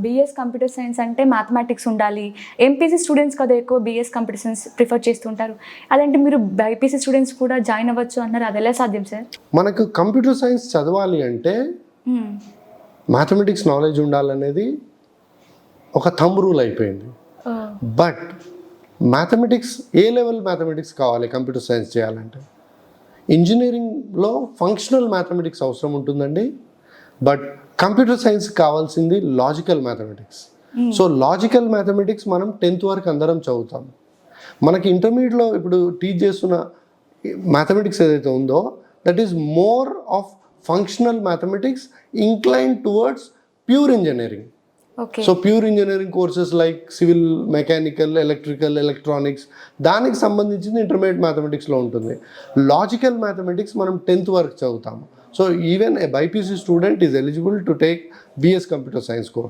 BS computer science అంటే mathematics ఉండాలి, MPC students కదా ఎక్కువ బీఎస్ కంప్యూటర్ సైన్స్ ప్రిఫర్ చేస్తుంటారు, అదంటే మీరు బైపీసీ స్టూడెంట్స్ కూడా జాయిన్ అవ్వచ్చు అన్నారు, అది ఎలా సాధ్యం సార్? మనకు కంప్యూటర్ సైన్స్ చదవాలి అంటే మ్యాథమెటిక్స్ నాలెడ్జ్ ఉండాలనేది ఒక థంబ్ రూల్ అయిపోయింది. But mathematics A level mathematics కావాలి కంప్యూటర్ సైన్స్ చేయాలంటే? ఇంజనీరింగ్లో ఫంక్షనల్ మ్యాథమెటిక్స్ అవసరం ఉంటుందండి, బట్ కంప్యూటర్ సైన్స్ కావాల్సింది logical mathematics. So logical mathematics మనం 10th వరకు అందరం చదువుతాం. మనకి ఇంటర్మీడియట్లో ఇప్పుడు టీచ్ చేస్తున్న మ్యాథమెటిక్స్ ఏదైతే ఉందో that is more of functional mathematics inclined towards pure engineering. So pure engineering courses like civil, mechanical, electrical, electronics, దానికి సంబంధించింది ఇంటర్మీడియట్ మ్యాథమెటిక్స్లో ఉంటుంది. లాజికల్ మ్యాథమెటిక్స్ మనం 10th వరకు చదువుతాము. So even a BiPC student is eligible to take BS computer science course.